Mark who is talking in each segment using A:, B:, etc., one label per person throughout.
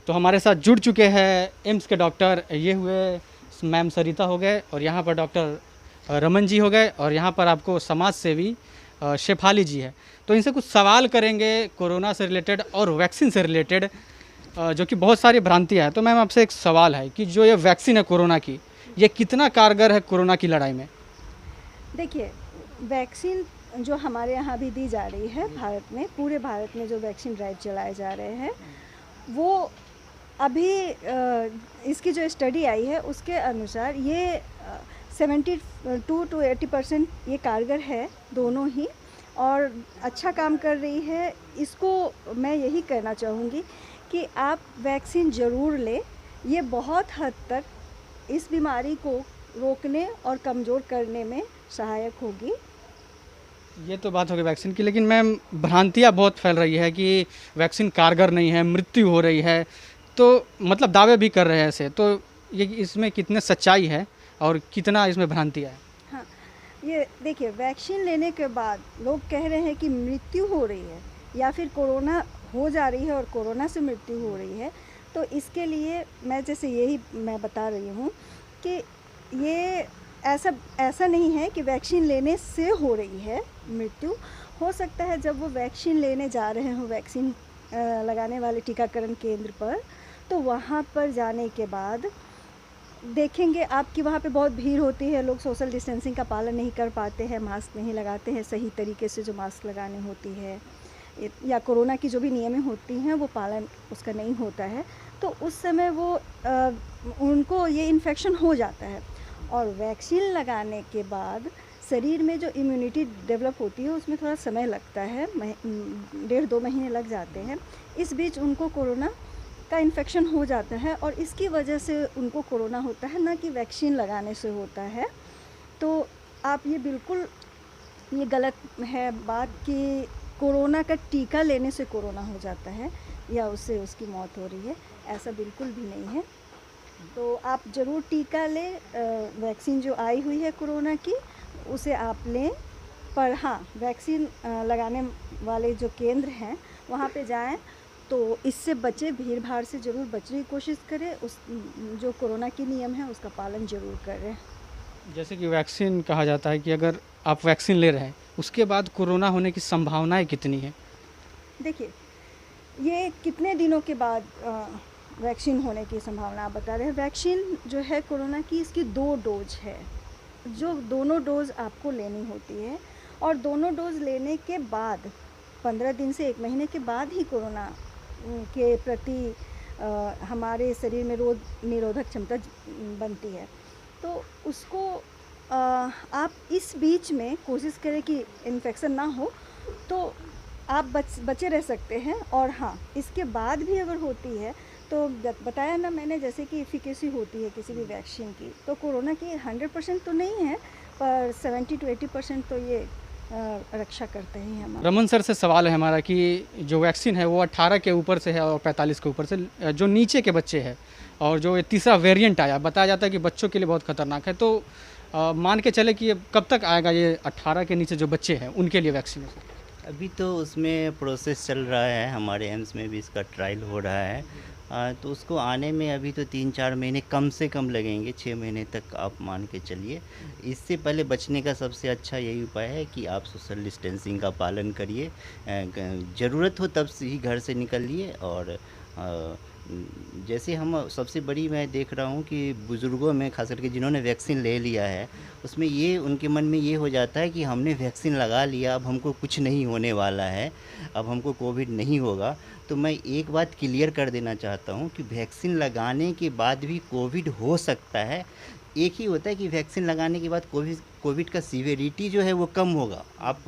A: तो हमारे साथ जुड़ चुके हैं एम्स के डॉक्टर, ये हुए मैम सरिता हो गए, और यहाँ पर डॉक्टर रमन जी हो गए, और यहाँ पर आपको समाज सेवी शेफाली जी है। तो इनसे कुछ सवाल करेंगे कोरोना से रिलेटेड और वैक्सीन से रिलेटेड, जो कि बहुत सारी भ्रांतियाँ हैं। तो मैम आपसे एक सवाल है कि जो ये वैक्सीन है कोरोना की, ये कितना कारगर है कोरोना की लड़ाई में?
B: देखिए, वैक्सीन जो हमारे यहाँ भी दी जा रही है भारत में, पूरे भारत में जो वैक्सीन ड्राइव चलाए जा रहे हैं, वो अभी इसकी जो स्टडी आई है उसके अनुसार ये 72 to 80% ये कारगर है दोनों ही, और अच्छा काम कर रही है। इसको मैं यही कहना चाहूँगी कि आप वैक्सीन ज़रूर लें। ये बहुत हद तक इस बीमारी को रोकने और कमज़ोर करने में सहायक होगी।
A: ये तो बात हो गई वैक्सीन की, लेकिन मैम भ्रांतियाँ बहुत फैल रही है कि वैक्सीन कारगर नहीं है, मृत्यु हो रही है, तो मतलब दावे भी कर रहे हैं ऐसे। तो ये इसमें कितने सच्चाई है और कितना इसमें भ्रांतियाँ है?
B: हाँ, ये देखिए, वैक्सीन लेने के बाद लोग कह रहे हैं कि मृत्यु हो रही है या फिर कोरोना हो जा रही है और कोरोना से मृत्यु हो रही है। तो इसके लिए मैं बता रही हूँ कि ये ऐसा नहीं है कि वैक्सीन लेने से हो रही है मृत्यु। हो सकता है जब वो वैक्सीन लेने जा रहे हों, वैक्सीन लगाने वाले टीकाकरण केंद्र पर, तो वहाँ पर जाने के बाद देखेंगे आप कि वहाँ पे बहुत भीड़ होती है, लोग सोशल डिस्टेंसिंग का पालन नहीं कर पाते हैं, मास्क नहीं लगाते हैं सही तरीके से जो मास्क लगानी होती है, या कोरोना की जो भी नियमें होती हैं वो पालन उसका नहीं होता है। तो उस समय उनको ये इन्फेक्शन हो जाता है, और वैक्सीन लगाने के बाद शरीर में जो इम्यूनिटी डेवलप होती है उसमें थोड़ा समय लगता है, 1.5-2 महीने लग जाते हैं। इस बीच उनको कोरोना का इन्फेक्शन हो जाता है, और इसकी वजह से उनको कोरोना होता है, ना कि वैक्सीन लगाने से होता है। तो आप ये गलत है बात कि कोरोना का टीका लेने से कोरोना हो जाता है या उससे उसकी मौत हो रही है, ऐसा बिल्कुल भी नहीं है। तो आप ज़रूर टीका लें, वैक्सीन जो आई हुई है कोरोना की उसे आप लें। पर हाँ, वैक्सीन लगाने वाले जो केंद्र हैं वहाँ पे जाएं तो इससे बचे, भीड़ भाड़ से ज़रूर बचने की कोशिश करें, जो कोरोना के नियम है उसका पालन ज़रूर करें।
A: जैसे कि वैक्सीन कहा जाता है कि अगर आप वैक्सीन ले रहे हैं उसके बाद कोरोना होने की संभावनाएं कितनी है?
B: देखिए, ये कितने दिनों के बाद वैक्सीन होने की संभावना आप बता रहे हैं। वैक्सीन जो है कोरोना की, इसकी 2 डोज है, जो दोनों डोज़ आपको लेनी होती है, और दोनों डोज़ लेने के बाद 15 दिन से 1 महीने के बाद ही कोरोना के प्रति हमारे शरीर में रोग निरोधक क्षमता बनती है। तो उसको आप इस बीच में कोशिश करें कि इन्फेक्शन ना हो, तो आप बचे रह सकते हैं। और हाँ, इसके बाद भी अगर होती है तो बताया ना मैंने, जैसे कि एफिकेसी होती है किसी भी वैक्सीन की, तो कोरोना की 100% तो नहीं है, पर 70-80% तो ये रक्षा करते हैं हमारा।
A: रमन सर से सवाल है हमारा कि जो वैक्सीन है वो 18 के ऊपर से है और 45 के ऊपर से, जो नीचे के बच्चे हैं, और जो ये तीसरा वेरिएंट आया, बताया जाता है कि बच्चों के लिए बहुत खतरनाक है। तो मान के चले कि ये कब तक आएगा, ये 18 के नीचे जो बच्चे हैं उनके लिए वैक्सीनेशन?
C: अभी तो उसमें प्रोसेस चल रहा है, हमारे एम्स में भी इसका ट्रायल हो रहा है। तो उसको आने में अभी तो 3-4 महीने कम से कम लगेंगे, 6 महीने तक आप मान के चलिए। इससे पहले बचने का सबसे अच्छा यही उपाय है कि आप सोशल डिस्टेंसिंग का पालन करिए, ज़रूरत हो तब से ही घर से निकलिए। और जैसे हम सबसे बड़ी मैं देख रहा हूँ कि बुज़ुर्गों में ख़ास करके जिन्होंने वैक्सीन ले लिया है, उसमें ये उनके मन में ये हो जाता है कि हमने वैक्सीन लगा लिया, अब हमको कुछ नहीं होने वाला है, अब हमको कोविड नहीं होगा। तो मैं एक बात क्लियर कर देना चाहता हूँ कि वैक्सीन लगाने के बाद भी कोविड हो सकता है। एक ही होता है कि वैक्सीन लगाने के बाद कोविड का सीवियरिटी जो है वो कम होगा, आप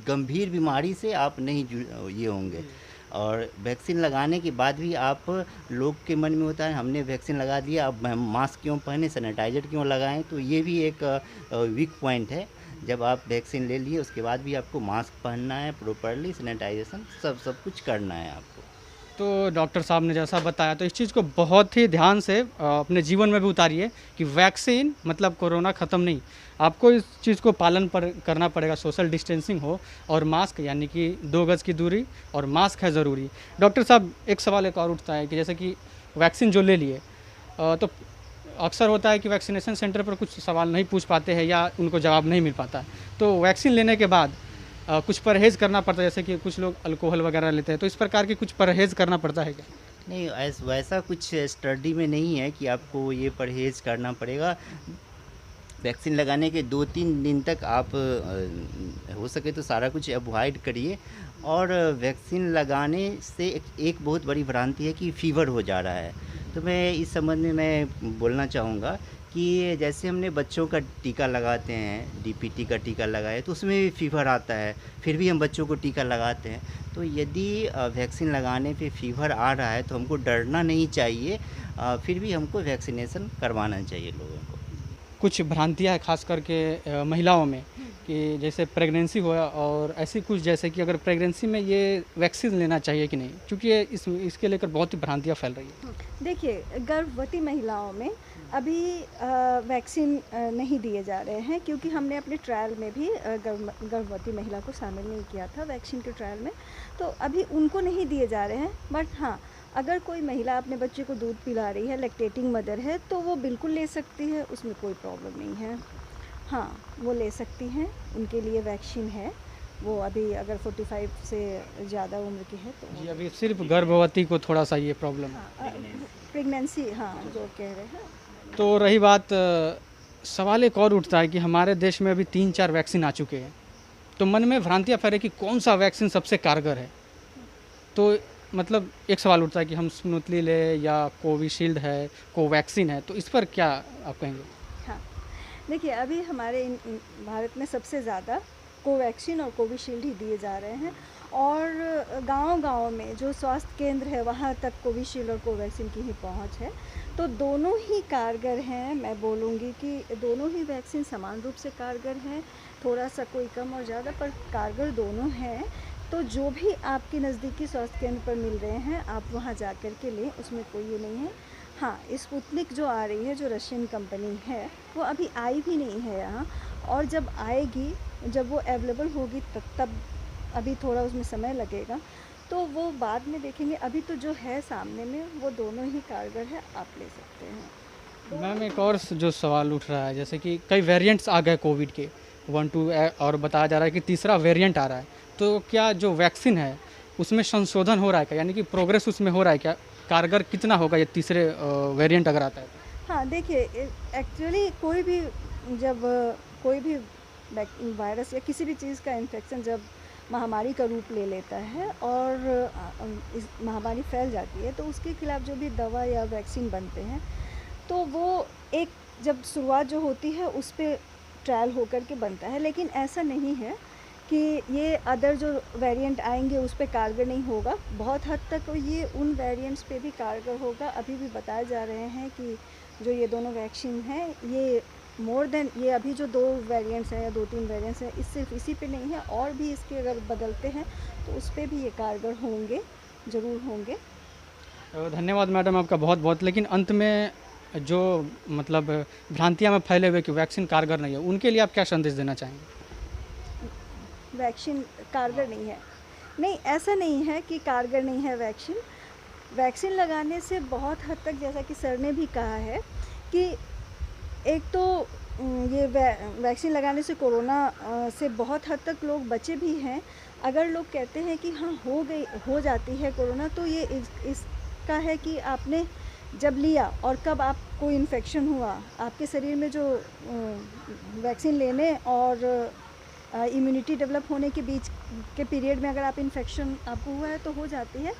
C: गंभीर बीमारी से आप नहीं ये होंगे। और वैक्सीन लगाने के बाद भी आप लोग के मन में होता है हमने वैक्सीन लगा दिया, अब हम मास्क क्यों पहने, सैनिटाइज़र क्यों लगाएं। तो ये भी एक वीक पॉइंट है। जब आप वैक्सीन ले लिए उसके बाद भी आपको मास्क पहनना है, प्रॉपरली सैनिटाइजेशन सब कुछ करना है आपको।
A: तो डॉक्टर साहब ने जैसा बताया तो इस चीज़ को बहुत ही ध्यान से अपने जीवन में भी उतारिए कि वैक्सीन मतलब कोरोना ख़त्म नहीं, आपको इस चीज़ को पालन पर करना पड़ेगा, सोशल डिस्टेंसिंग हो और मास्क यानी कि 2 गज़ की दूरी और मास्क है ज़रूरी। डॉक्टर साहब एक सवाल एक और उठता है कि जैसे कि वैक्सीन जो ले लिए तो अक्सर होता है कि वैक्सीनेशन सेंटर पर कुछ सवाल नहीं पूछ पाते हैं या उनको जवाब नहीं मिल पाता है, तो वैक्सीन लेने के बाद कुछ परहेज़ करना पड़ता है, जैसे कि कुछ लोग अल्कोहल वगैरह लेते हैं, तो इस प्रकार की कुछ परहेज़ करना पड़ता है क्या?
C: नहीं, वैसा कुछ स्टडी में नहीं है कि आपको ये परहेज़ करना पड़ेगा। वैक्सीन लगाने के 2-3 दिन तक आप हो सके तो सारा कुछ अवॉइड करिए। और वैक्सीन लगाने से एक बहुत बड़ी भ्रांति है कि फ़ीवर हो जा रहा है। तो मैं इस संबंध में मैं बोलना चाहूँगा कि जैसे हमने बच्चों का टीका लगाते हैं, डीपीटी का टीका लगाए तो उसमें भी फ़ीवर आता है, फिर भी हम बच्चों को टीका लगाते हैं। तो यदि वैक्सीन लगाने पे फ़ीवर आ रहा है तो हमको डरना नहीं चाहिए, फिर भी हमको वैक्सीनेशन करवाना चाहिए लोगों को।
A: कुछ भ्रांतियाँ हैं खास करके महिलाओं में कि जैसे प्रेगनेंसी हुआ और ऐसी कुछ, जैसे कि अगर प्रेगनेंसी में ये वैक्सीन लेना चाहिए कि नहीं, क्योंकि ये इसके लेकर बहुत ही भ्रांतियाँ फैल रही है।
B: देखिए, गर्भवती महिलाओं में अभी वैक्सीन नहीं दिए जा रहे हैं, क्योंकि हमने अपने ट्रायल में भी गर्भवती महिला को शामिल नहीं किया था वैक्सीन के ट्रायल में, तो अभी उनको नहीं दिए जा रहे हैं। बट हाँ, अगर कोई महिला अपने बच्चे को दूध पिला रही है, लैक्टेटिंग मदर है, तो वो बिल्कुल ले सकती है, उसमें कोई प्रॉब्लम नहीं है। हाँ, वो ले सकती हैं, उनके लिए वैक्सीन है। वो अभी अगर 45 से ज़्यादा उम्र की है तो
A: जी, अभी सिर्फ गर्भवती को थोड़ा सा ये प्रॉब्लम है।
B: प्रेगनेंसी, हाँ, जो कह रहे हैं।
A: तो रही बात सवाल एक और उठता है कि हमारे देश में अभी 3-4 वैक्सीन आ चुके हैं, तो मन में भ्रांतियाँ फैले कि कौन सा वैक्सीन सबसे कारगर है। तो मतलब एक सवाल उठता है कि हम स्मूथली ले या कोविशील्ड है, कोवैक्सीन है, तो इस पर क्या आप कहेंगे?
B: हाँ, देखिए, अभी हमारे भारत में सबसे ज़्यादा कोवैक्सीन और कोविशील्ड ही दिए जा रहे हैं, और गांव-गांव में जो स्वास्थ्य केंद्र है वहाँ तक कोविशील्ड और कोवैक्सीन की ही पहुँच है। तो दोनों ही कारगर हैं, मैं बोलूँगी कि दोनों ही वैक्सीन समान रूप से कारगर हैं, थोड़ा सा कोई कम और ज़्यादा, पर कारगर दोनों हैं। तो जो भी आपके नज़दीकी स्वास्थ्य केंद्र पर मिल रहे हैं, आप वहाँ जा कर के लें, उसमें कोई ये नहीं है। हाँ, स्पुतनिक जो आ रही है, जो रशियन कंपनी है, वो अभी आई भी नहीं है यहाँ, और जब आएगी, जब वो अवेलेबल होगी तब अभी थोड़ा उसमें समय लगेगा, तो वो बाद में देखेंगे। अभी तो जो है सामने में, वो दोनों ही कारगर है, आप ले सकते हैं।
A: मैम एक और जो सवाल उठ रहा है, जैसे कि कई वेरिएंट्स आ गए कोविड के 1-2 और बताया जा रहा है कि तीसरा वेरिएंट आ रहा है, तो क्या जो वैक्सीन है उसमें संशोधन हो रहा है क्या, यानी कि प्रोग्रेस उसमें हो रहा है क्या, कारगर कितना होगा ये तीसरे वेरिएंट अगर आता है?
B: हाँ, देखिए, एक्चुअली कोई भी जब कोई भी वायरस या किसी भी चीज़ का इन्फेक्शन जब महामारी का रूप ले लेता है और इस महामारी फैल जाती है, तो उसके खिलाफ जो भी दवा या वैक्सीन बनते हैं, तो वो एक जब शुरुआत जो होती है उस पे ट्रायल होकर के बनता है। लेकिन ऐसा नहीं है कि ये अदर जो वेरिएंट आएंगे उस पे कारगर नहीं होगा, बहुत हद तक ये उन वेरिएंट्स पे भी कारगर होगा। अभी भी बताए जा रहे हैं कि जो ये दोनों वैक्सीन हैं, ये मोर देन ये अभी जो 2 वेरिएंट्स हैं या 2-3 वेरिएंट्स हैं, इस सिर्फ इसी पे नहीं है, और भी इसके अगर बदलते हैं तो उस पे भी ये कारगर होंगे, ज़रूर होंगे।
A: धन्यवाद मैडम आपका बहुत बहुत। लेकिन अंत में जो मतलब भ्रांतियाँ में फैले हुए कि वैक्सीन कारगर नहीं है, उनके लिए आप क्या संदेश देना चाहेंगे?
B: वैक्सीन कारगर नहीं है, नहीं, ऐसा नहीं है कि कारगर नहीं है वैक्सीन। वैक्सीन लगाने से बहुत हद तक, जैसा कि सर ने भी कहा है, कि एक तो ये वैक्सीन लगाने से कोरोना से बहुत हद तक लोग बचे भी हैं। अगर लोग कहते हैं कि हाँ हो जाती है कोरोना, तो ये इसका है कि आपने जब लिया और कब आपको इन्फेक्शन हुआ, आपके शरीर में जो वैक्सीन लेने और इम्यूनिटी डेवलप होने के बीच के पीरियड में अगर आप इन्फेक्शन आपको हुआ है तो हो जाती है।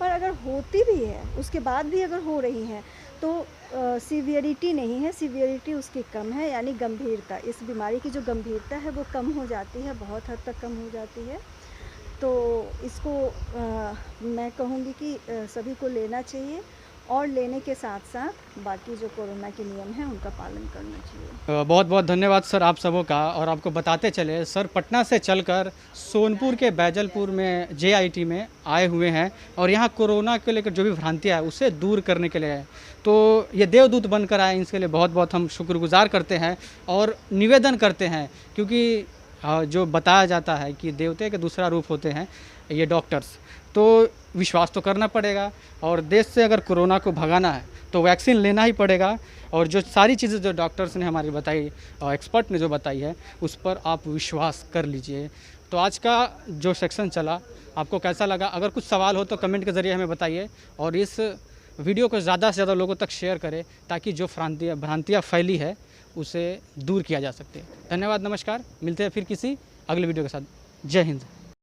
B: पर अगर होती भी है, उसके बाद भी अगर हो रही हैं, तो सीवियरिटी नहीं है, सीवियरिटी उसकी कम है, यानी गंभीरता, इस बीमारी की जो गंभीरता है वो कम हो जाती है, बहुत हद तक कम हो जाती है। तो इसको मैं कहूँगी कि सभी को लेना चाहिए, और लेने के साथ साथ बाकी जो कोरोना के नियम हैं उनका पालन करना चाहिए।
A: बहुत बहुत धन्यवाद सर आप सबों का। और आपको बताते चले सर पटना से चलकर सोनपुर के बैजलपुर में JIT में आए हुए हैं और यहाँ कोरोना को लेकर जो भी भ्रांतियाँ है उसे दूर करने के लिए है। तो ये देवदूत बनकर आए, इसके लिए बहुत बहुत हम शुक्रगुजार करते हैं और निवेदन करते हैं, क्योंकि जो बताया जाता है कि देवते के दूसरा रूप होते हैं ये डॉक्टर्स, तो विश्वास तो करना पड़ेगा। और देश से अगर कोरोना को भगाना है तो वैक्सीन लेना ही पड़ेगा। और जो सारी चीज़ें जो डॉक्टर्स ने हमारी बताई और एक्सपर्ट ने जो बताई है उस पर आप विश्वास कर लीजिए। तो आज का जो सेक्शन चला आपको कैसा लगा? अगर कुछ सवाल हो तो कमेंट के ज़रिए हमें बताइए और इस वीडियो को ज़्यादा से ज़्यादा लोगों तक शेयर करें ताकि जो भ्रांतियाँ फैली है उसे दूर किया जा सकते। धन्यवाद, नमस्कार, मिलते हैं फिर किसी अगले वीडियो के साथ। जय हिंद।